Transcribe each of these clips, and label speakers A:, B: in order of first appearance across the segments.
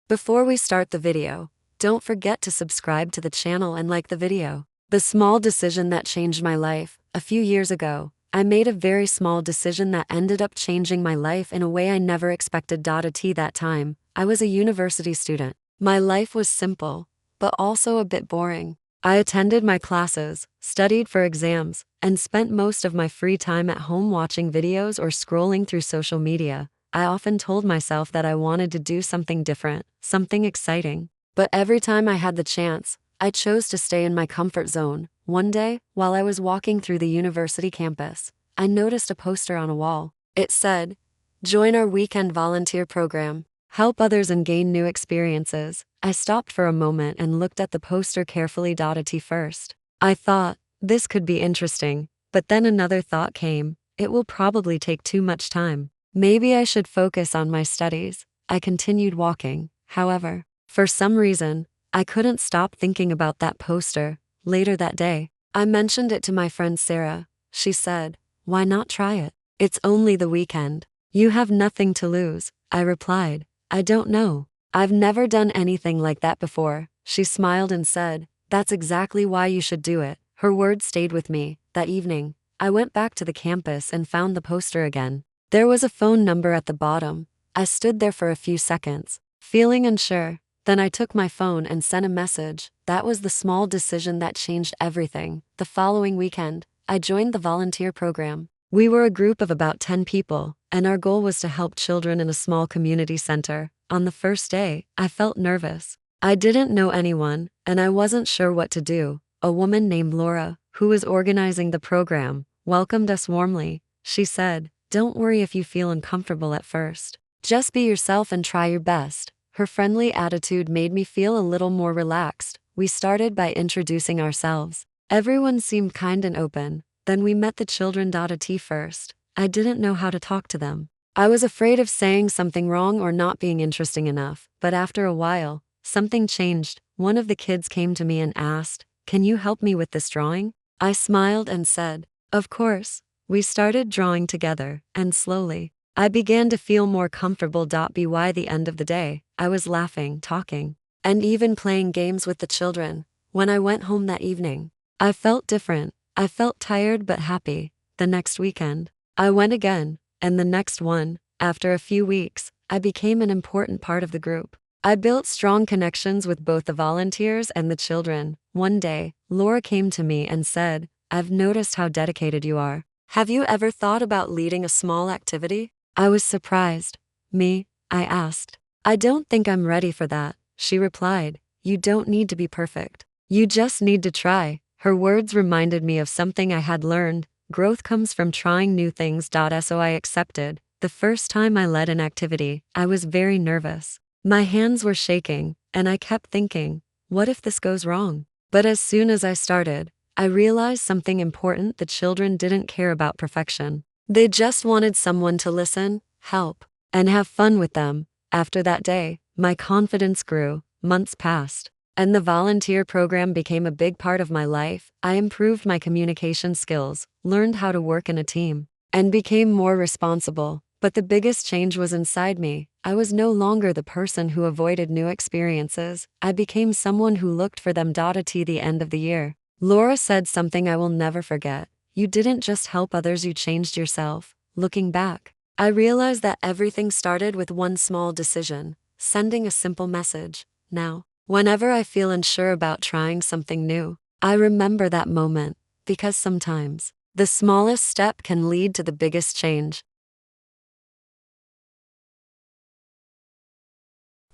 A: Before we start the video, don't forget to subscribe to the channel and like the video. The small decision that changed my life. A few years ago, I made a very small decision that ended up changing my life in a way I never expected. That time, I was a university student. My life was simple, but also a bit boring. I attended my classes, studied for exams, and spent most of my free time at home watching videos or scrolling through social media. I often told myself that I wanted to do something different, something exciting. But every time I had the chance, I chose to stay in my comfort zone. One day, while I was walking through the university campus, I noticed a poster on a wall. It said, "Join our weekend volunteer program. Help others and gain new experiences." I stopped for a moment and looked at the poster carefully. At first, I thought, this could be interesting, but then another thought came, it will probably take too much time. Maybe I should focus on my studies. I continued walking, however. For some reason, I couldn't stop thinking about that poster. Later that day, I mentioned it to my friend Sarah. She said, "Why not try it? It's only the weekend. You have nothing to lose." I replied, "I don't know. I've never done anything like that before." She smiled and said, "That's exactly why you should do it." Her words stayed with me. That evening, I went back to the campus and found the poster again. There was a phone number at the bottom. I stood there for a few seconds, feeling unsure. Then I took my phone and sent a message. That was the small decision that changed everything. The following weekend, I joined the volunteer program. We were a group of about 10 people, and our goal was to help children in a small community center. On the first day, I felt nervous. I didn't know anyone, and I wasn't sure what to do. A woman named Laura, who was organizing the program, welcomed us warmly. She said, "Don't worry if you feel uncomfortable at first. Just be yourself and try your best." Her friendly attitude made me feel a little more relaxed. We started by introducing ourselves. Everyone seemed kind and open. Then we met the children. At first, I didn't know how to talk to them. I was afraid of saying something wrong or not being interesting enough. But after a while, something changed. One of the kids came to me and asked, "Can you help me with this drawing?" I smiled and said, "Of course." We started drawing together, and slowly, I began to feel more comfortable. By the end of the day, I was laughing, talking, and even playing games with the children. When I went home that evening, I felt different. I felt tired but happy. The next weekend, I went again, and the next one. After a few weeks, I became an important part of the group. I built strong connections with both the volunteers and the children. One day, Laura came to me and said, "I've noticed how dedicated you are. Have you ever thought about leading a small activity?" I was surprised. "Me?" I asked. "I don't think I'm ready for that," she replied. "You don't need to be perfect. You just need to try." Her words reminded me of something I had learned. Growth comes from trying new things. So I accepted. The first time I led an activity, I was very nervous. My hands were shaking, and I kept thinking, what if this goes wrong? But as soon as I started, I realized something important. The children didn't care about perfection. They just wanted someone to listen, help, and have fun with them. After that day, my confidence grew. Months passed, and the volunteer program became a big part of my life. I improved my communication skills, learned how to work in a team, and became more responsible. But the biggest change was inside me. I was no longer the person who avoided new experiences. I became someone who looked for them. At the end of the year, Laura said something I will never forget. "You didn't just help others, you changed yourself." Looking back, I realized that everything started with one small decision, sending a simple message. Now, whenever I feel unsure about trying something new, I remember that moment, because sometimes the smallest step can lead to the biggest change.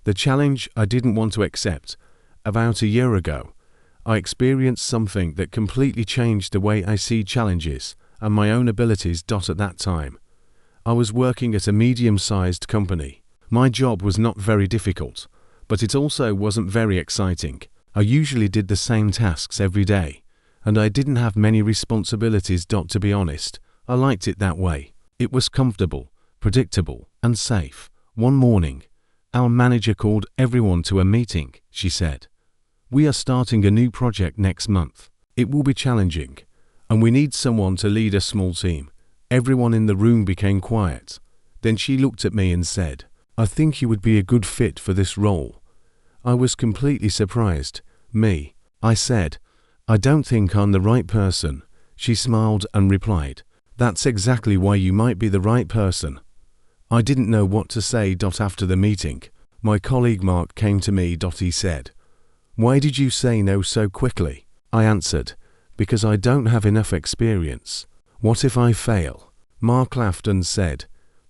B: The challenge I didn't want to accept. About a year ago, I experienced something that completely changed the way I see challenges and my own abilities. At that time, I was working at a medium-sized company. My job was not very difficult, but it also wasn't very exciting. I usually did the same tasks every day, and I didn't have many responsibilities. To be honest, I liked it that way. It was comfortable, predictable, and safe. One morning, our manager called everyone to a meeting. She said, "We are starting a new project next month. It will be challenging, and we need someone to lead a small team." Everyone in the room became quiet. Then she looked at me and said, "I think you would be a good fit for this role. I was completely surprised. Me, I said. I don't think I'm the right person. She smiled and replied, that's exactly why you might be the right person. I didn't know what to say. After the meeting, my colleague Mark came to me. He said, why did you say no so quickly? I answered, because I don't have enough experience. What if I fail? Mark laughed and said,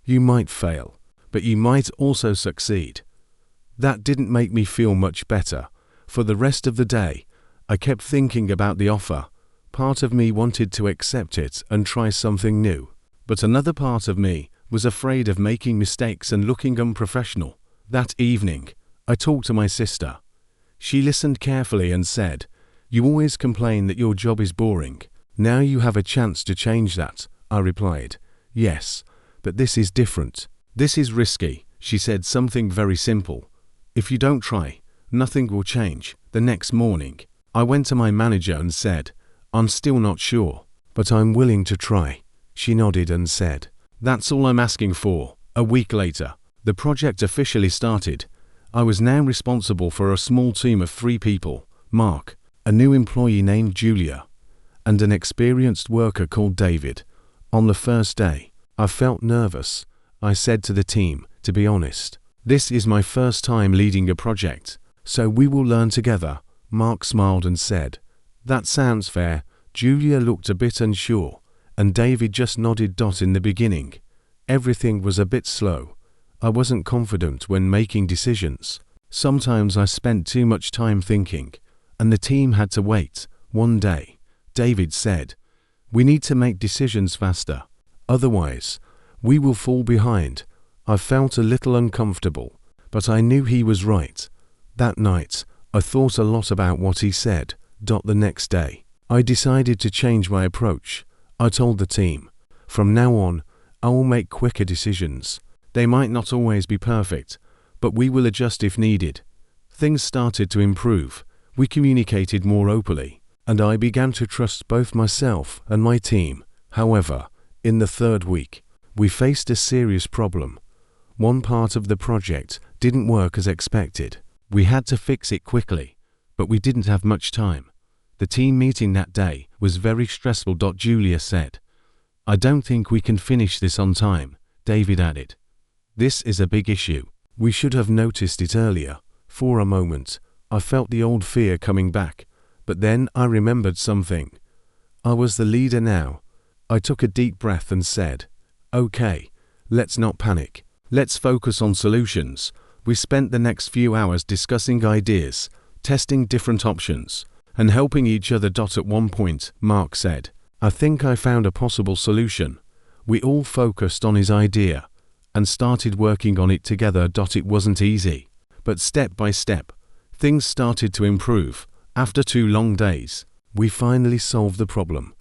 B: you might fail, but you might also succeed. That didn't make me feel much better. For the rest of the day, I kept thinking about the offer. Part of me wanted to accept it and try something new, but another part of me was afraid of making mistakes and looking unprofessional. That evening, I talked to my sister. She listened carefully and said, you always complain that your job is boring. Now you have a chance to change that. I replied, yes, but this is different. This is risky. She said something very simple. If you don't try, nothing will change. The next morning, I went to my manager and said, I'm still not sure, but I'm willing to try. She nodded and said, that's all I'm asking for. A week later, the project officially started. I was now responsible for a small team of 3 people, Mark, a new employee named Julia, and an experienced worker called David. On the first day, I felt nervous. I said to the team, to be honest, this is my first time leading a project, so we will learn together. Mark smiled and said, that sounds fair. Julia looked a bit unsure, and David just nodded. In the beginning, everything was a bit slow. I wasn't confident when making decisions. Sometimes I spent too much time thinking, and the team had to wait. One day, David said, we need to make decisions faster, otherwise, we will fall behind. I felt a little uncomfortable, but I knew he was right. That night, I thought a lot about what he said. The next day, I decided to change my approach. I told the team, from now on, I will make quicker decisions. They might not always be perfect, but we will adjust if needed. Things started to improve. We communicated more openly, and I began to trust both myself and my team. However, in the 3rd week, we faced a serious problem. One part of the project didn't work as expected. We had to fix it quickly, but we didn't have much time. The team meeting that day was very stressful. Julia said, I don't think we can finish this on time. David added, this is a big issue. We should have noticed it earlier. For a moment, I felt the old fear coming back, but then I remembered something. I was the leader now. I took a deep breath and said, okay, let's not panic. Let's focus on solutions. We spent the next few hours discussing ideas, testing different options, and helping each other. At one point, Mark said, I think I found a possible solution. We all focused on his idea and started working on it together. It wasn't easy, but step by step, things started to improve. After 2 long days, we finally solved the problem.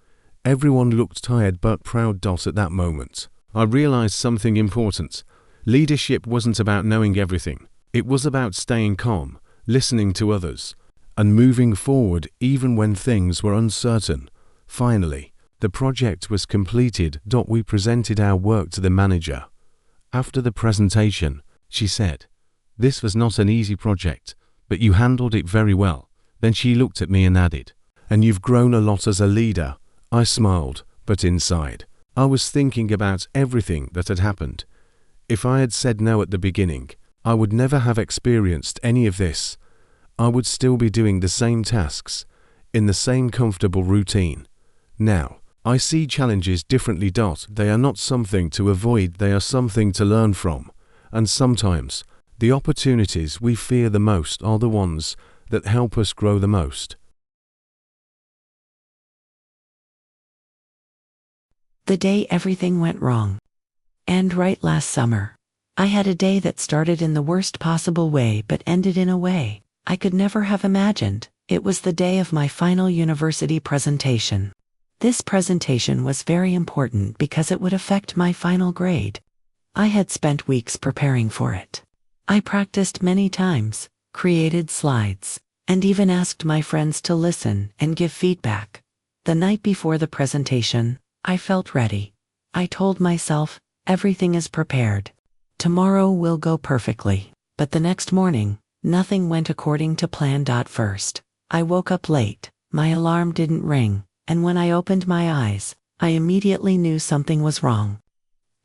B: Everyone looked tired but proud. At that moment, I realized something important. Leadership wasn't about knowing everything. It was about staying calm, listening to others, and moving forward even when things were uncertain. Finally, the project was completed. We presented our work to the manager. After the presentation, she said, this was not an easy project, but you handled it very well. Then she looked at me and added, and you've grown a lot as a leader. I smiled, but inside, I was thinking about everything that had happened. If I had said no at the beginning, I would never have experienced any of this. I would still be doing the same tasks, in the same comfortable routine. Now, I see challenges differently. They are not something to avoid, they are something to learn from. And sometimes, the opportunities we fear the most are the ones that help us grow the most.
C: The day everything went wrong. And right last summer, I had a day that started in the worst possible way but ended in a way I could never have imagined. It was the day of my final university presentation. This presentation was very important because it would affect my final grade. I had spent weeks preparing for it. I practiced many times, created slides, and even asked my friends to listen and give feedback. The night before the presentation, I felt ready. I told myself, everything is prepared. Tomorrow will go perfectly. But the next morning, Nothing went according to plan. First, I woke up late, my alarm didn't ring, and when I opened my eyes, I immediately knew something was wrong.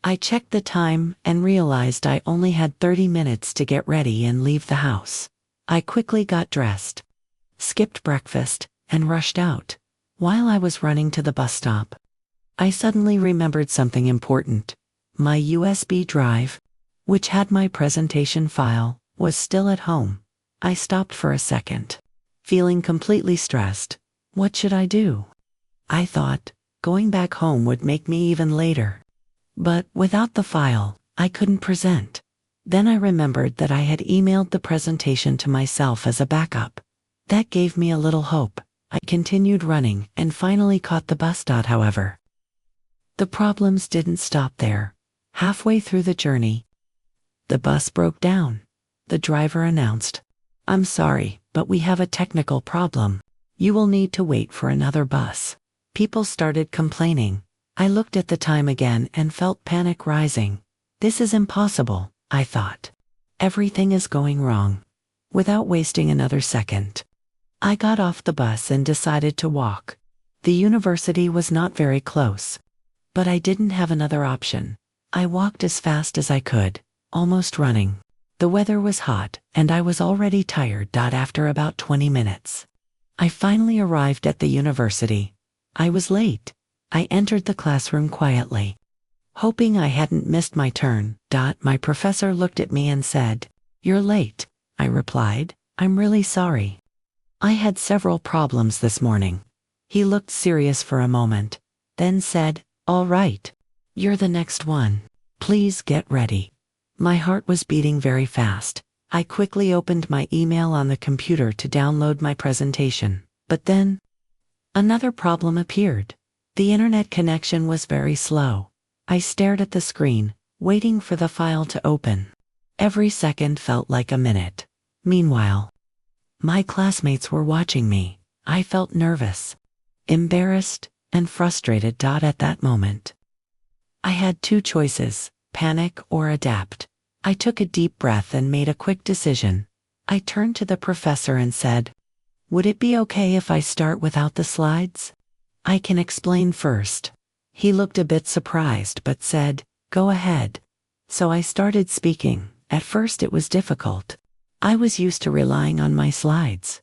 C: I checked the time and realized I only had 30 minutes to get ready and leave the house. I quickly got dressed, skipped breakfast, and rushed out. While I was running to the bus stop, I suddenly remembered something important. My USB drive, which had my presentation file, was still at home. I stopped for a second, feeling completely stressed. What should I do? I thought going back home would make me even later. But without the file, I couldn't present. Then I remembered that I had emailed the presentation to myself as a backup. That gave me a little hope. I continued running and finally caught the bus. However, the problems didn't stop there. Halfway through the journey, the bus broke down. The driver announced, "I'm sorry, but we have a technical problem. You will need to wait for another bus." People started complaining. I looked at the time again and felt panic rising. This is impossible, I thought. Everything is going wrong. Without wasting another second, I got off the bus and decided to walk. The university was not very close, but I didn't have another option. I walked as fast as I could, almost running. The weather was hot, and I was already tired. After about 20 minutes, I finally arrived at the university. I was late. I entered the classroom quietly, hoping I hadn't missed my turn. My professor looked at me and said, "You're late." I replied, "I'm really sorry. I had several problems this morning." He looked serious for a moment, then said, "All right. You're the next one. Please get ready." My heart was beating very fast. I quickly opened my email on the computer to download my presentation. But then, another problem appeared. The internet connection was very slow. I stared at the screen, waiting for the file to open. Every second felt like a minute. Meanwhile, my classmates were watching me. I felt nervous, embarrassed, and frustrated. At that moment, I had two choices: panic or adapt. I took a deep breath and made a quick decision. I turned to the professor and said, "Would it be okay if I start without the slides? I can explain first." He looked a bit surprised but said, "Go ahead." So I started speaking. At first it was difficult. I was used to relying on my slides.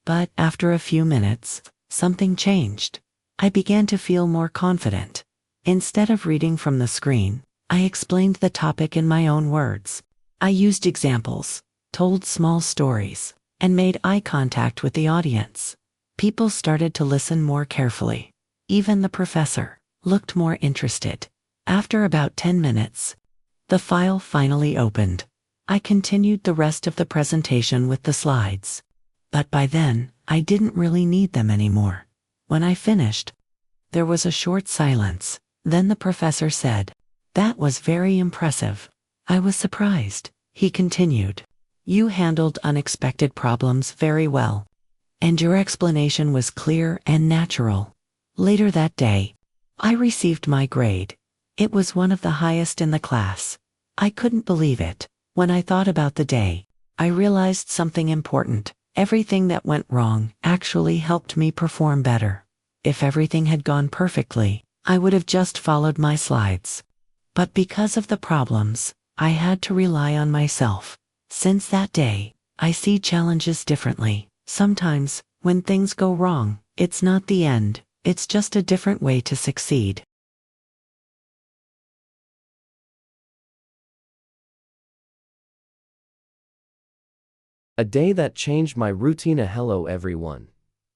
C: But after a few minutes, something changed. I began to feel more confident. Instead of reading from the screen, I explained the topic in my own words. I used examples, told small stories, and made eye contact with the audience. People started to listen more carefully. Even the professor looked more interested. After about 10 minutes, the file finally opened. I continued the rest of the presentation with the slides. But by then, I didn't really need them anymore. When I finished, there was a short silence. Then the professor said, "That was very impressive." I was surprised. He continued, "You handled unexpected problems very well, and your explanation was clear and natural." Later that day, I received my grade. It was one of the highest in the class. I couldn't believe it. When I thought about the day, I realized something important. Everything that went wrong actually helped me perform better. If everything had gone perfectly, I would have just followed my slides. But because of the problems, I had to rely on myself. Since that day, I see challenges differently. Sometimes, when things go wrong, it's not the end, it's just a different way to succeed.
D: A day that changed my routine. Hello everyone.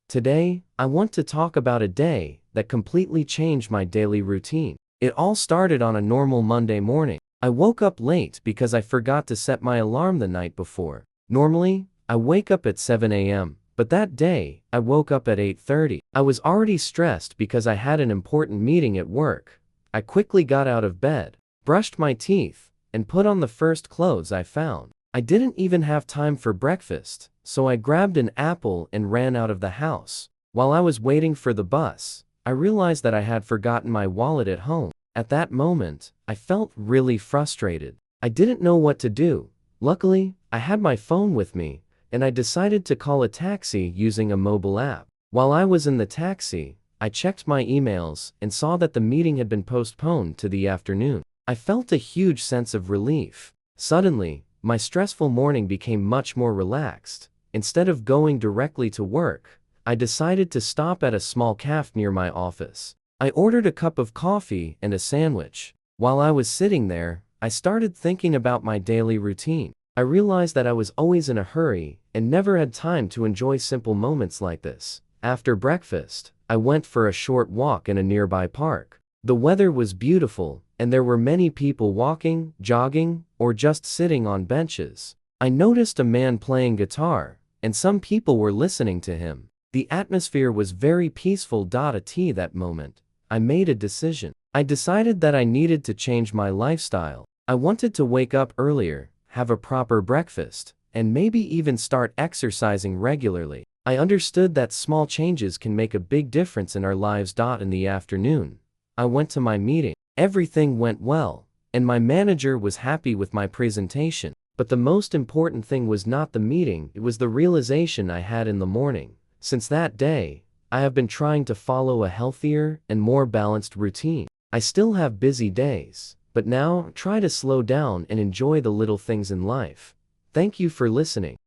D: Today, I want to talk about a day that completely changed my daily routine. It all started on a normal Monday morning. I woke up late because I forgot to set my alarm the night before. Normally, I wake up at 7 a.m., but that day, I woke up at 8:30. I was already stressed because I had an important meeting at work. I quickly got out of bed, brushed my teeth, and put on the first clothes I found. I didn't even have time for breakfast, so I grabbed an apple and ran out of the house. While I was waiting for the bus, I realized that I had forgotten my wallet at home. At that moment, I felt really frustrated. I didn't know what to do. Luckily, I had my phone with me, and I decided to call a taxi using a mobile app. While I was in the taxi, I checked my emails and saw that the meeting had been postponed to the afternoon. I felt a huge sense of relief. Suddenly, my stressful morning became much more relaxed. Instead of going directly to work, I decided to stop at a small cafe near my office. I ordered a cup of coffee and a sandwich. While I was sitting there, I started thinking about my daily routine. I realized that I was always in a hurry and never had time to enjoy simple moments like this. After breakfast, I went for a short walk in a nearby park. The weather was beautiful, and there were many people walking, jogging, or just sitting on benches. I noticed a man playing guitar, and some people were listening to him. The atmosphere was very peaceful. At that moment, I made a decision. I decided that I needed to change my lifestyle. I wanted to wake up earlier, have a proper breakfast, and maybe even start exercising regularly. I understood that small changes can make a big difference in our lives. In the afternoon, I went to my meeting. Everything went well, and my manager was happy with my presentation. But the most important thing was not the meeting, it was the realization I had in the morning. Since that day, I have been trying to follow a healthier and more balanced routine. I still have busy days, but now try to slow down and enjoy the little things in life. Thank you for listening.